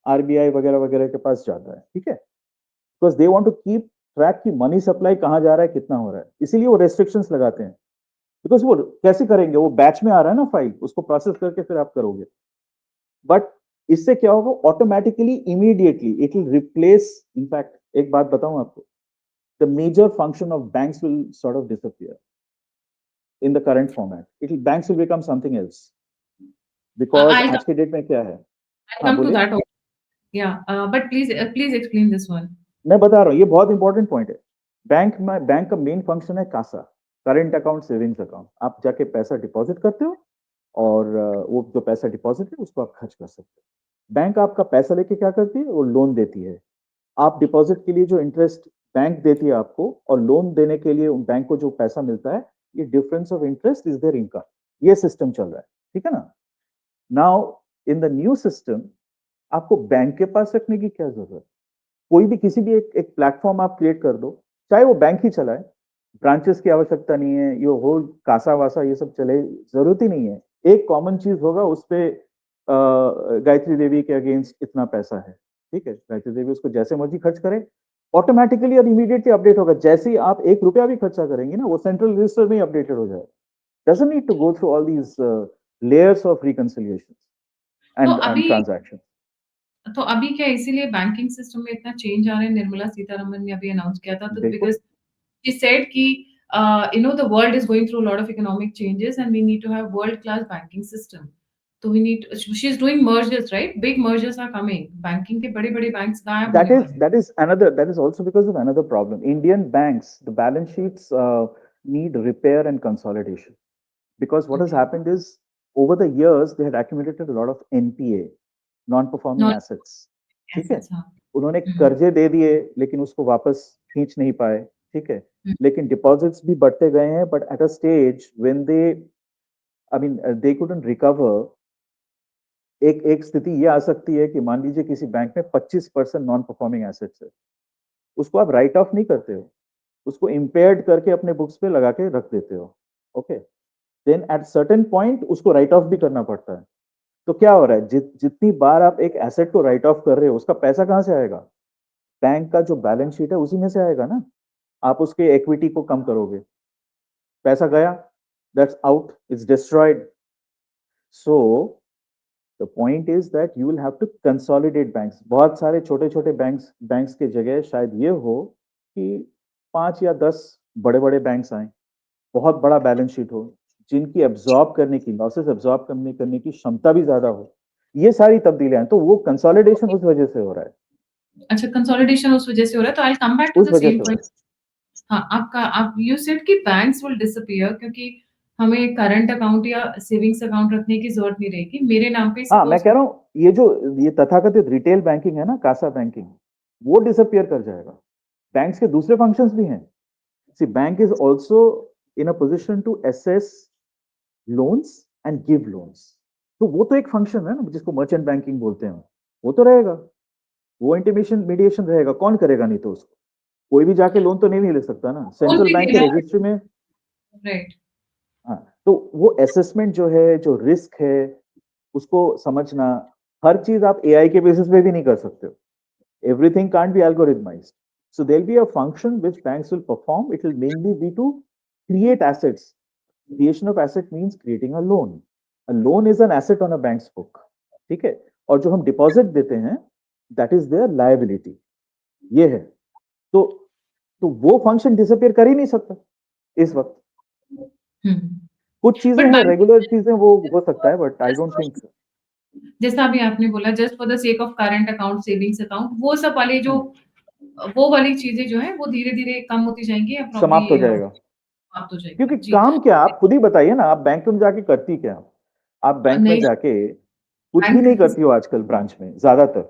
RBI वगैरह वगैरह के पास जाता है, ठीक है? Because they want to keep track की मनी सप्लाई कहाँ जा रहा है, कितना हो रहा है, इसीलिए वो रेस्ट्रिक्शंस लगाते हैं। बिकॉज वो कैसे करेंगे, वो बैच में आ रहा है ना फाइल, उसको प्रोसेस करके फिर आप करोगे। बट इससे क्या होगा, automatically immediately it will replace. In fact एक बात बताऊं आपको, the major function of banks will sort of disappear in the current format. It banks will become something else. Because I'll आज के डेट में क्या है। हाँ come to बोलिए। that also. Yeah, but please explain this one. मैं बता रहा हूँ, ये बहुत इंपॉर्टेंट पॉइंट है। बैंक का मेन फंक्शन है CASA, current account, savings account. आप जाके पैसा डिपॉजिट करते हो, और वो जो पैसा डिपॉजिट है उसको आप खर्च कर सकते हो। बैंक आपका पैसा लेके क्या करती है, वो लोन देती है। आप डिपॉजिट के लिए जो इंटरेस्ट बैंक देती है आपको, और लोन देने के लिए बैंक को जो पैसा मिलता है, ये difference of interest is there income. ये सिस्टम चल रहा है, ठीक है ना? Now in the new system, आपको बैंक के पास रखने की क्या जरूरत? कोई भी किसी भी एक प्लेटफॉर्म आप क्रिएट कर दो, चाहे वो बैंक ही चलाए। ब्रांचेस की आवश्यकता नहीं है, ये होल कासा वासा ये सब चले, जरूरत ही नहीं है। एक कॉमन चीज होगा, उस पे गायत्री देवी के अगेंस्ट इतना पैसा है, ठीक है? गायत्री देवी उसको जैसे मर्जी खर्च करे, ऑटोमेटिकली और इमीडिएटली अपडेट होगा। जैसे ही आप 1 रुपया भी खर्चा करेंगे ना, वो सेंट्रल रजिस्टर में ही अपडेटेड हो जाएगा। Doesn't need to go through all these layers of reconciliation तो and अभी transactions. तो अभी क्या इसीलिए बैंकिंग सिस्टम में इतना चेंज आ रहा है? निर्मला सीतारमन ने अभी अनाउंस किया था तो बिल्कुल। बिकॉज़ शी सेड कि you know the world is going through a lot of economic changes and we need to have world class banking system. तो we need she's doing mergers, right? Big mergers are coming. Banking के बड़े-बड़े banks गायब होने वाले हैं। That is also because of another problem. Indian banks, the balance sheets need repair and consolidation, because what has okay, happened is over the years they had accumulated a lot of NPA. Non performing non assets, ठीक है? Assets हाँ। उन्होंने हुँ, कर्जे दे दिए लेकिन उसको वापस खींच नहीं पाए, ठीक है? हुँ, लेकिन डिपॉजिट्स भी बढ़ते गए हैं but at a stage when they I mean they couldn't recover. एक एक स्थिति ये आ सकती है कि मान लीजिए किसी बैंक में 25% नॉन परफॉर्मिंग एसेट्स है, उसको आप राइट ऑफ नहीं करते हो, उसको इम्पेयर्ड करके अपने बुक्स पे लगा के रख देते हो, okay? Then at certain point उसको राइट ऑफ भी करना पड़ता है। तो क्या हो रहा है, जितनी बार आप एक एसेट को राइट ऑफ कर रहे हो उसका पैसा कहाँ से आएगा? बैंक का जो बैलेंस शीट है उसी में से आएगा ना। आप उसके इक्विटी को कम करोगे, पैसा गया, that's out, it's destroyed. So the point is that you will have to consolidate banks. बहुत सारे छोटे छोटे बैंक्स बैंक्स के जगह शायद ये हो कि 5 या 10 बड़े बड़े बैंक्स आए, बहुत बड़ा बैलेंस शीट हो, जिनकी एब्जॉर्ब करने की लॉसेस एब्जॉर्ब करने की क्षमता भी ज्यादा हो। ये सारी तब्दीलियां हैं, तो वो कंसोलिडेशन उस वजह से हो रहा है। अच्छा कंसोलिडेशन उस वजह से हो रहा है, तो I will come back to उस द वजह सेम से हो पॉइंट। रहा है। हाँ, आपका आप यू सेड कि बैंक्स विल डिसअपीयर क्योंकि हमें करंट अकाउंट या सेविंग्स अकाउंट रखने की ज़रूरत नहीं रहेगी। मेरे नाम पे हाँ, मैं सपोज़ कह रहा हूँ ये जो ये तथाकथित रिटेल बैंकिंग है ना, कासा बैंकिंग, वो डिसअपियर कर जाएगा। बैंक्स के दूसरे फंक्शंस भी हैं। See bank is also in a position to assess loans and give loans. तो वो तो एक फंक्शन है ना जिसको मर्चेंट बैंकिंग बोलते हैं, वो तो रहेगा। वो इंटीमेशन मीडिएशन रहेगा, कौन करेगा? नहीं तो उसको कोई भी जाके लोन तो नहीं ले सकता ना, कौन सेंट्रल बैंक के देखेगा रजिस्ट्री में। राइट। हाँ, तो वो असेसमेंट जो है, जो रिस्क है, उसको समझना, हर चीज आप एआई के बेसिस पे भी नहीं कर सकते हो। Everything can't be algorithmized. So there'll be a function which banks will perform. It will mainly be to create assets. Creation of asset means creating a loan. A loan is an asset on a bank's book. ठीक है? और जो हम deposit देते हैं, that is their liability. ये है। तो तो वो फंक्शन डिसअपियर कर ही नहीं सकता इस वक्त। हुँ, कुछ चीजें बट हैं, बैंक रेगुलर चीजें वो हो सकता है, बट आई डोंट थिंक। जैसा अभी आपने बोला just for the sake of current account, savings account वो सब वाली जो वो वाली चीज़ें जो हैं वो धीरे-धीरे कम होती जाएँगी या प्रॉब्ली समाप्त हो जाएगा। समाप्त हो जाएगी। क्योंकि जी। काम क्या, आप खुद ही बताइए ना, आप बैंक में जाके करती क्या? आप बैंक में नहीं जाके कुछ भी बैंक नहीं करती हो आजकल ब्रांच में, ज्यादातर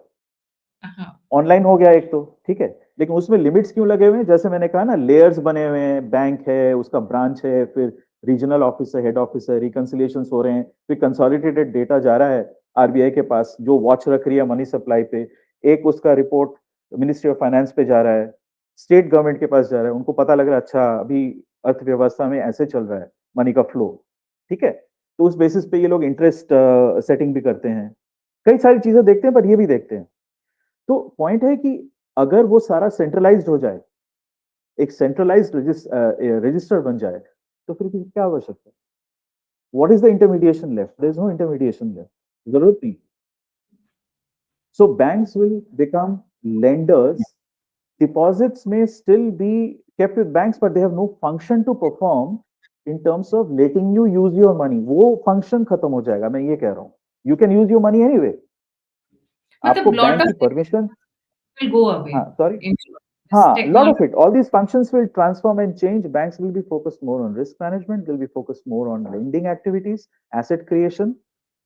हाँ, ऑनलाइन हो गया एक तो, ठीक है। लेकिन उसमें लिमिट्स क्यों लगे हुए हैं? जैसे मैंने कहा ना, लेयर्स बने हुए हैं, बैंक है, उसका ब्रांच है, फिर रीजनल ऑफिस है, हेड ऑफिस है, रिकंसिलिएशन हो रहे हैं, फिर कंसोलिडेटेड डेटा जा रहा है आरबीआई के पास, जो वॉच रख रही है मनी सप्लाई पे। एक उसका रिपोर्ट मिनिस्ट्री ऑफ फाइनेंस पे जा रहा है, स्टेट गवर्नमेंट के पास जा रहा है, उनको पता लग रहा है अच्छा अभी अर्थव्यवस्था में ऐसे चल रहा है मनी का फ्लो, ठीक है। तो उस बेसिस पे ये लोग इंटरेस्ट सेटिंग भी करते हैं, कई सारी चीजें देखते हैं, पर ये भी देखते हैं। तो पॉइंट है कि अगर वो सारा सेंट्रलाइज्ड हो जाए, एक सेंट्रलाइज्ड रजिस्टर बन जाए, तो फिर क्या आवश्यकता है? What is the intermediation left? There is no intermediation left, जरूरत नहीं। So banks will become lenders. Deposits may still be kept with banks, but they have no function to perform in terms of letting you use your money. वो function खत्म हो जाएगा, मैं ये कह रहा हूँ। You can use your money anyway. आपको मतलब लॉट बैंक की of permission. Will go away हाँ, सॉरी। इन दिस हाँ, lot of technology. it. All these functions will transform and change. Banks will be focused more on risk management. They'll be focused more on lending activities, asset creation,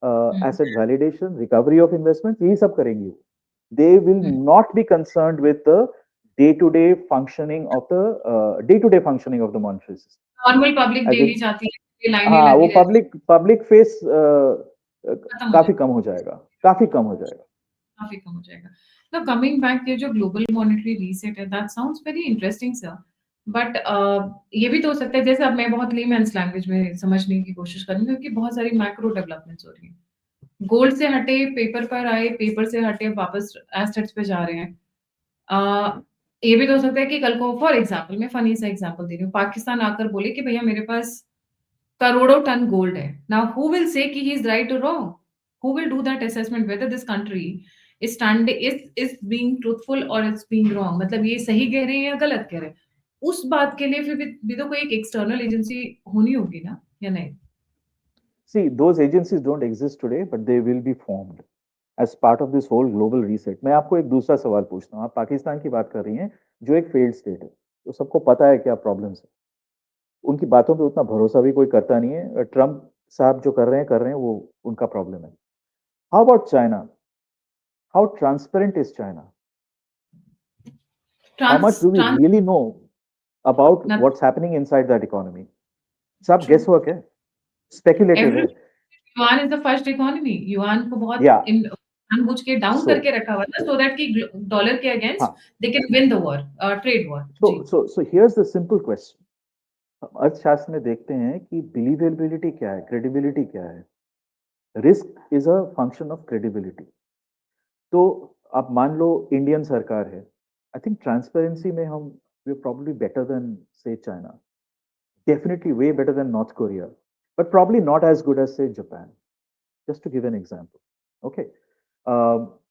hmm, asset validation, recovery of investments. यही सब करेंगी। They will hmm. not be concerned with the day-to-day functioning of the day-to-day functioning of the monetary system. Normal public As daily in, जाती है, ये लाइनें हाँ, लगी वो रहती पब्लिक फेस है, खत्म हो काफी जाएगा, कम हो जाएगा, काफी कम हो जाएगा। काफ़ी कम हो जाएगा। तो कमिंग बैक ये जो ग्लोबल मॉनेटरी रीसेट है, that sounds very interesting sir. But ये भी तो हो सकता है जैसे अब मैं बहुत लेमैन्स लैंग्वेज में समझने की कोशिश करूँगी क्योंकि बहुत सारी मैक्रो डेवलपमेंट्स हो रही हैं। गोल्ड से हटे पेपर पर आए, पेपर से हटे वापस एसेट्स पे जा रहे हैं। अ, ये भी तो हो सकता है कि कल को फॉर एग्ज़ाम्पल मैं फ़नी सा एग्ज़ाम्पल दे रही हूँ, पाकिस्तान आकर बोले कि भैया मेरे पास करोड़ों टन गोल्ड है। नाउ हू विल से कि ही इज़ राइट और wrong? Who will do that assessment whether this country is being truthful और इज़ बीइंग रॉन्ग मतलब ये सही कह रहे हैं या गलत कह रहे हैं? उस बात के लिए फिर भी तो कोई एक एक्सटर्नल एजेंसी होनी होगी ना, या नहीं? See, those agencies don't exist today, but they will be formed as part of this whole global reset. मैं आपको एक दूसरा सवाल पूछता हूँ। आप पाकिस्तान की बात कर रही हैं, जो एक फेल्ड स्टेट है, तो सबको पता है क्या प्रॉब्लम्स है। उनकी बातों पे उतना भरोसा भी कोई करता नहीं है। ट्रम्प साहब जो कर रहे हैं, वो उनका प्रॉब्लम है। How about China? how transparent is China? How much Trans do we trans really know about not what's happening inside that economy? सब true. guesswork है, speculative है. Everyone yuan is the first economy yuan को बहुत Yeah. जानबूझ के down So, करके रखा हुआ था सो दैट कि डॉलर के अगेंस्ट हाँ. They can win the war trade war जी So here's the simple question. हम अर्थशास्त्र में देखते हैं कि बिलीवेबिलिटी क्या है, क्रेडिबिलिटी क्या है. Risk is a function of credibility. तो आप मान लो इंडियन सरकार है. आई थिंक ट्रांसपेरेंसी में हम we are probably better than से China. Definitely way better than North Korea, but probably not as good as, say, Japan, just to give an example. Okay.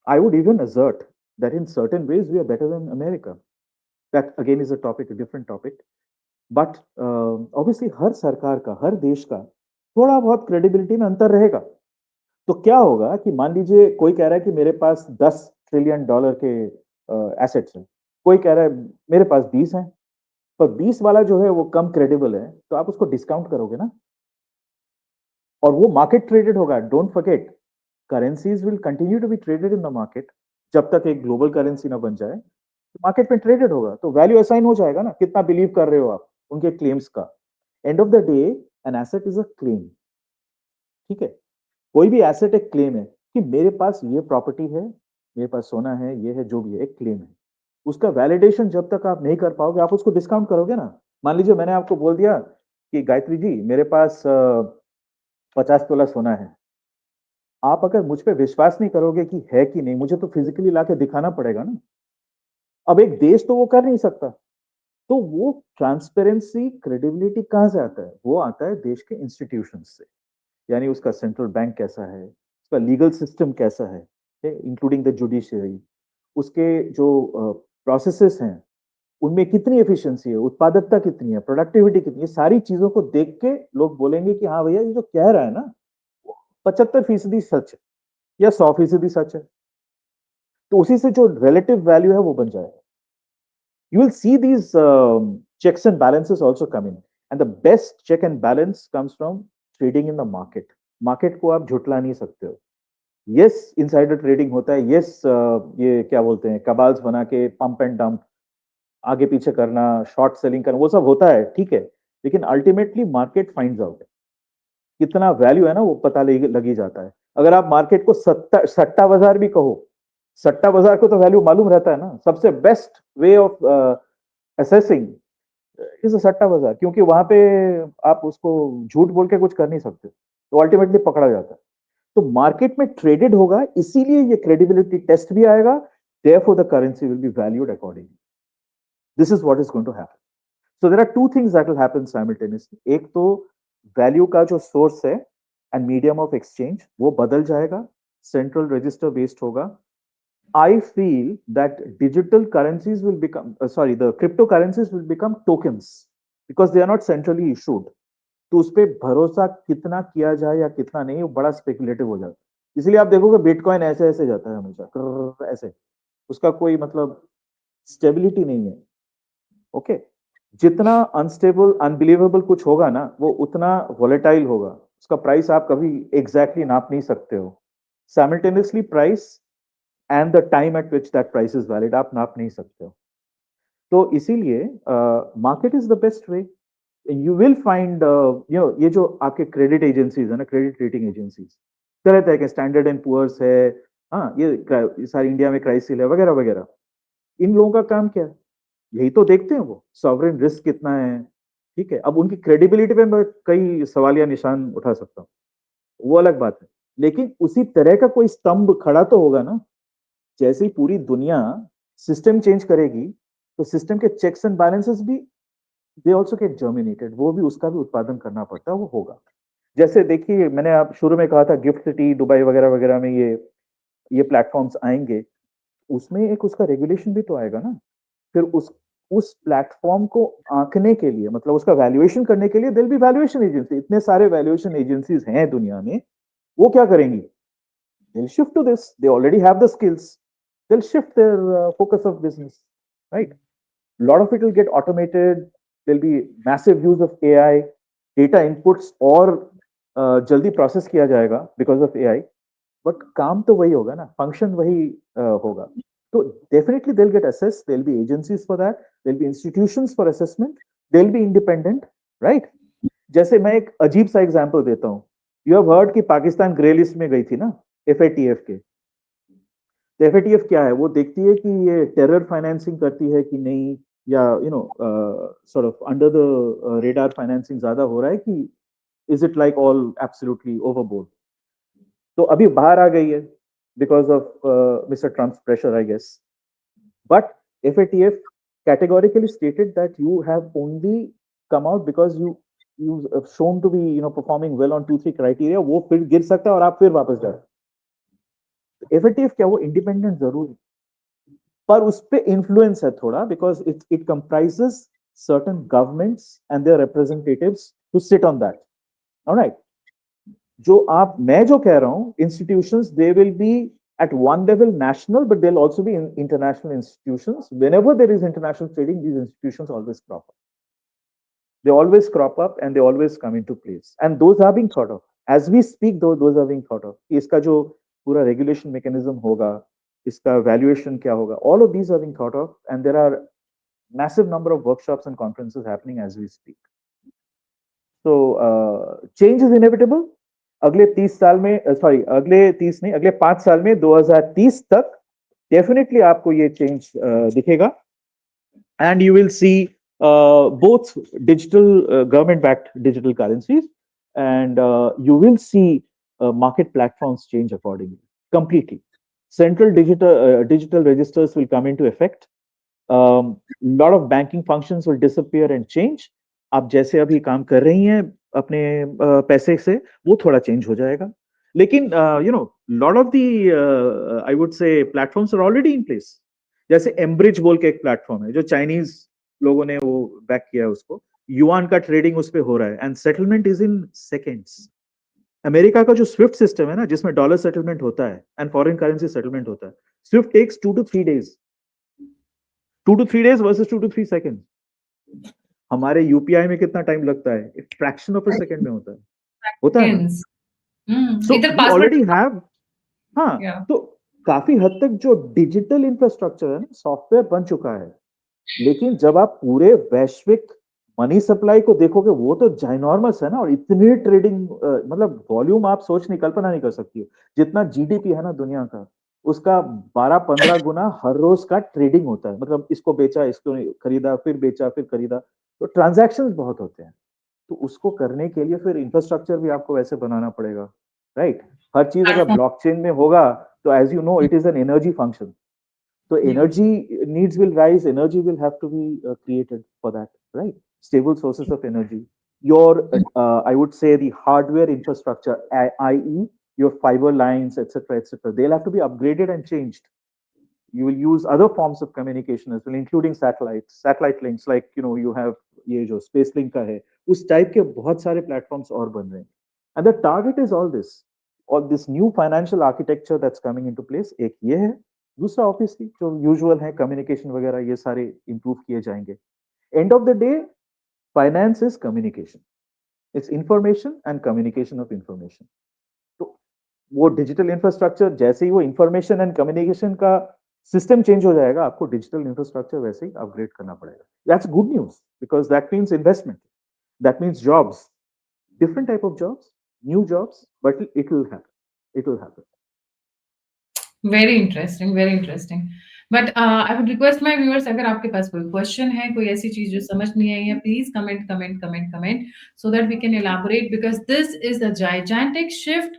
I would even assert that in certain ways we are better than America. That again is a topic, a different topic. But obviously, हर सरकार का, हर देश का थोड़ा बहुत credibility में अंतर रहेगा. तो क्या होगा कि मान लीजिए कोई कह रहा है कि मेरे पास $10 ट्रिलियन के एसेट्स हैं, कोई कह रहा है मेरे पास 20 हैं, पर 20 वाला जो है वो कम क्रेडिबल है, तो आप उसको डिस्काउंट करोगे ना. और वो मार्केट ट्रेडेड होगा. Don't forget, currencies will continue to be traded in the market. जब तक एक ग्लोबल करेंसी ना बन जाए, तो मार्केट में ट्रेडेड होगा, तो वैल्यू असाइन हो जाएगा ना, कितना बिलीव कर रहे हो आप उनके क्लेम्स का. End of the day an asset is a claim. ठीक है. कोई भी एसेट एक क्लेम है कि मेरे पास ये प्रॉपर्टी है, मेरे पास सोना है, ये है, जो भी है, एक क्लेम है. उसका वैलिडेशन जब तक आप नहीं कर पाओगे, आप उसको डिस्काउंट करोगे ना. मान लीजिए मैंने आपको बोल दिया कि गायत्री जी मेरे पास 50 तोला सोना है. आप अगर मुझ पे विश्वास नहीं करोगे कि है कि नहीं, मुझे तो फिजिकली लाके दिखाना पड़ेगा ना. अब एक देश तो वो कर नहीं सकता. तो वो ट्रांसपेरेंसी, क्रेडिबिलिटी कहाँ से आता है? वो आता है देश के इंस्टीट्यूशन से. यानी उसका सेंट्रल बैंक कैसा है, उसका लीगल सिस्टम कैसा है, इंक्लूडिंग द जुडिशियरी. उसके जो प्रोसेसेस हैं उनमें कितनी एफिशिएंसी है, उत्पादकता कितनी है, प्रोडक्टिविटी कितनी है. सारी चीजों को देख के लोग बोलेंगे कि हाँ भैया ये जो कह रहा है ना 75% सच है या 100% सच है. तो उसी से जो रिलेटिव वैल्यू है वो बन जाएगा. You will see these checks and balances also come in. And the best check and balance comes from trading in the market. Market को आप झुटला नहीं सकते हो. यस, इनसाइडर ट्रेडिंग होता है. यस, ये क्या बोलते हैं, कबाल्स बना के पंप एंड डंप, आगे पीछे करना, शॉर्ट सेलिंग करना, वो सब होता है, ठीक है. लेकिन अल्टीमेटली मार्केट फाइंड्स आउट कितना वैल्यू है ना, वो पता लगी जाता है. अगर आप मार्केट को सट्टा बाजार भी कहो, सट्टा बाजार को तो वैल्यू मालूम रहता है ना. सबसे best way of assessing is a सट्टा बाजार, क्योंकि वहां पे आप उसको झूठ बोल के कुछ कर नहीं सकते, तो अल्टीमेटली पकड़ा जाता है. तो मार्केट में ट्रेडेड होगा, इसीलिए ये क्रेडिबिलिटी टेस्ट भी आएगा. therefore the currency will be valued accordingly. This is what is going to happen. So there are two things that will happen simultaneously. एक तो वैल्यू का जो सोर्स है एंड मीडियम ऑफ एक्सचेंज वो बदल जाएगा, सेंट्रल रजिस्टर बेस्ड होगा. I feel that digital currencies will become, the cryptocurrencies will become tokens because they are not centrally issued. तो उस पर भरोसा कितना किया जाए या कितना नहीं, वो बड़ा स्पेकुलेटिव हो जाता है. इसलिए आप देखोगे बिटकॉइन ऐसे ऐसे जाता है हमेशा, ऐसे. उसका कोई मतलब स्टेबिलिटी नहीं है. ओके. जितना अनस्टेबल, अनबिलीवेबल कुछ होगा ना, वो उतना वॉलेटाइल होगा. उसका प्राइस आप कभी एग्जैक्टली नाप नहीं सकते हो. Simultaneously price and the time eight which that price is valid आप नाप नहीं सकते हो. तो इसीलिए market is the best way. You will find ये जो आपके क्रेडिट एजेंसीज है ना, क्रेडिट रेटिंग एजेंसीज तरह तरह के, स्टैंडर्ड एंड पुअर्स है, हाँ, ये सारी इंडिया में क्राइसिल है वगैरह वगैरह. इन लोगों का काम क्या है? यही तो देखते हैं वो सॉवरेन रिस्क कितना है. ठीक है. अब उनकी क्रेडिबिलिटी पे मैं कई सवालिया निशान उठा सकता हूँ, वो अलग बात है. लेकिन उसी तरह का कोई स्तंभ खड़ा तो होगा ना. जैसे ही पूरी दुनिया सिस्टम चेंज करेगी, तो सिस्टम के चेक्स एंड बैलेंसेस भी दे ऑल्सो गेट जर्मिनेटेड. वो भी, उसका भी उत्पादन करना पड़ता है, वो होगा. जैसे देखिए, मैंने आप शुरू में कहा था गिफ्ट सिटी, दुबई वगैरह वगैरह में ये प्लेटफॉर्म्स आएंगे. उसमें एक उसका रेगुलेशन भी तो आएगा ना. फिर उस प्लेटफॉर्म को आंकने के लिए, मतलब उसका वैल्यूएशन करने के लिए दिल बी वैल्यूएशन एजेंसी. इतने सारे वैल्यूएशन एजेंसीज हैं दुनिया में. वो क्या करेंगी? they'll shift to this. They already have the skills. They'll shift their focus of business, right? A lot of it will get automated. There'll be massive use of AI. Data inputs और जल्दी process किया जाएगा because of AI. But काम तो वही होगा ना, function वही होगा. तो definitely they'll get assessed, there'll be agencies for that, there'll be institutions for assessment, they'll be independent, right? जैसे मैं एक अजीब सा एग्जांपल देता हूँ. यू हैव हर्ड कि पाकिस्तान ग्रे लिस्ट में गई थी ना, एफएटीएफ के. तो एफएटीएफ क्या है? वो देखती है कि ये टेरर फाइनेंसिंग करती है कि नहीं, या sort of under the radar financing ज्यादा हो रहा है कि is it like all absolutely overboard. तो अभी बाहर आ गई है because of mister Trump's pressure, I guess. But FATF categorically stated that you have only come out because you have shown to be performing well on 2-3 criteria. वो फिर गिर सकता है और आप फिर वापस जाए. FATF क्या वो इंडिपेंडेंट जरूर है, पर उस पे इन्फ्लुएंस है थोड़ा, because it comprises certain governments and their representatives to sit on that. All right. मैं जो कह रहा हूं, institutions, they will be at one level national, but they'll also be in international institutions. Whenever there is international trading, these institutions always crop up. They always crop up and they always come into place. And those are being thought of. As we speak, though, those are being thought of. इसका जो पूरा regulation mechanism होगा, इसका valuation क्या होगा, all of these are being thought of, and there are massive number of workshops and conferences happening as we speak. So change is inevitable. अगले 30 साल में, अगले 30 नहीं, अगले 5 साल में 2030 तक डेफिनेटली आपको ये चेंज दिखेगा. And you will see both digital government-backed digital currencies, and you will see market platforms change accordingly completely. Central digital registers will come into effect. Lot of banking functions will disappear and change. आप जैसे अभी काम कर रही हैं अपने पैसे से, वो थोड़ा चेंज हो जाएगा. लेकिन lot of the I would say platforms are already in place. जैसे एम्ब्रिज बोल के एक प्लेटफॉर्म है जो चाइनीज लोगों ने वो बैक किया है उसको. युआन का ट्रेडिंग उस पे हो रहा है and settlement is in seconds. America का जो स्विफ्ट सिस्टम है ना, जिसमें डॉलर सेटलमेंट होता है एंड फॉरेन करेंसी सेटलमेंट होता है, Swift takes 2 to 3 days. 2 to 3 days versus 2 to 3 seconds. हमारे यूपीआई में कितना टाइम लगता है? एक फ्रैक्शन ऑफ अ सेकंड में होता है ना. सो इधर वी पासवर्ड. Already have. हाँ, तो काफी हद तक जो डिजिटल इंफ्रास्ट्रक्चर है ना, सॉफ्टवेयर बन चुका है. लेकिन जब आप पूरे वैश्विक मनी सप्लाई को देखोगे, वो तो जाइनॉर्मस है ना. और इतनी ट्रेडिंग, मतलब वॉल्यूम आप सोच नहीं, कल्पना नहीं कर सकती हो. जितना जीडीपी है ना दुनिया का, उसका 12-15 गुना हर रोज का ट्रेडिंग होता है. मतलब इसको बेचा, इसको खरीदा, फिर बेचा, फिर खरीदा. तो ट्रांजैक्शंस बहुत होते हैं. तो उसको करने के लिए फिर इंफ्रास्ट्रक्चर भी आपको वैसे बनाना पड़ेगा, राइट? हर चीज अगर ब्लॉकचेन में होगा, तो as you know it is an energy function. So energy needs will rise, energy will have to be created for that, right? Stable sources of energy. Your, I would say, the hardware infrastructure, i.e., your fiber lines, etc., they'll have to be upgraded and changed. You will use other forms of communication as well, including satellite links, like you have ये जो space link का है, उस type के बहुत सारे platforms और बन रहे हैं. And the target is all this new financial architecture that's coming into place. एक ये है. दूसरा ऑब्वियसली जो यूजुअल है, कम्युनिकेशन वगैरह, ये सारे इंप्रूव किए जाएंगे. End of the day, finance is communication. It's information and communication of information. तो वो डिजिटल इंफ्रास्ट्रक्चर, जैसे ही वो इंफॉर्मेशन एंड कम्युनिकेशन का सिस्टम चेंज हो जाएगा, आपको डिजिटल इंफ्रास्ट्रक्चर वैसे ही अपग्रेड करना पड़ेगा. That's good news, because that means investment, that means jobs, different type of jobs, new jobs, but it will happen. It will happen. Very interesting, very interesting. But I would request my viewers, अगर आपके पास कोई question है, कोई ऐसी चीज जो समझ नहीं आई है, please comment so that we can elaborate, because this is a gigantic shift,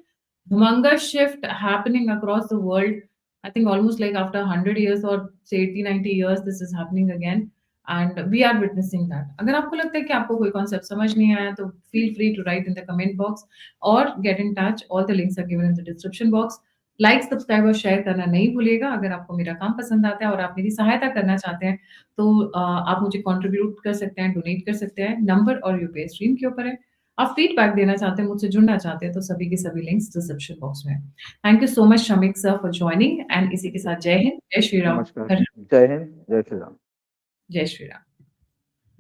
humongous shift happening across the world. I think almost like after 100 years or say 80-90 years this is happening again, and we are witnessing that. अगर आपको लगता है कि आपको कोई concept समझ नहीं आया, तो feel free to write in the comment box or get in touch. All the links are given in the description box. Like, subscribe और शेयर करना नहीं भूलिएगा. अगर आपको मेरा काम पसंद आता है और आप मेरी सहायता करना चाहते हैं, तो आप मुझे कंट्रीब्यूट कर सकते हैं, डोनेट कर सकते हैं. नंबर और यूपीआई स्ट्रीम के ऊपर है. आप फीडबैक देना चाहते हैं, मुझसे जुड़ना चाहते हैं, तो सभी के सभी लिंक्स डिस्क्रिप्शन बॉक्स में है. Thank you so much Shamik sir for joining, and इसी के साथ जय हिंद, जय श्री राम. नमस्कार. जय हिंद, जय श्री राम. जय श्री राम.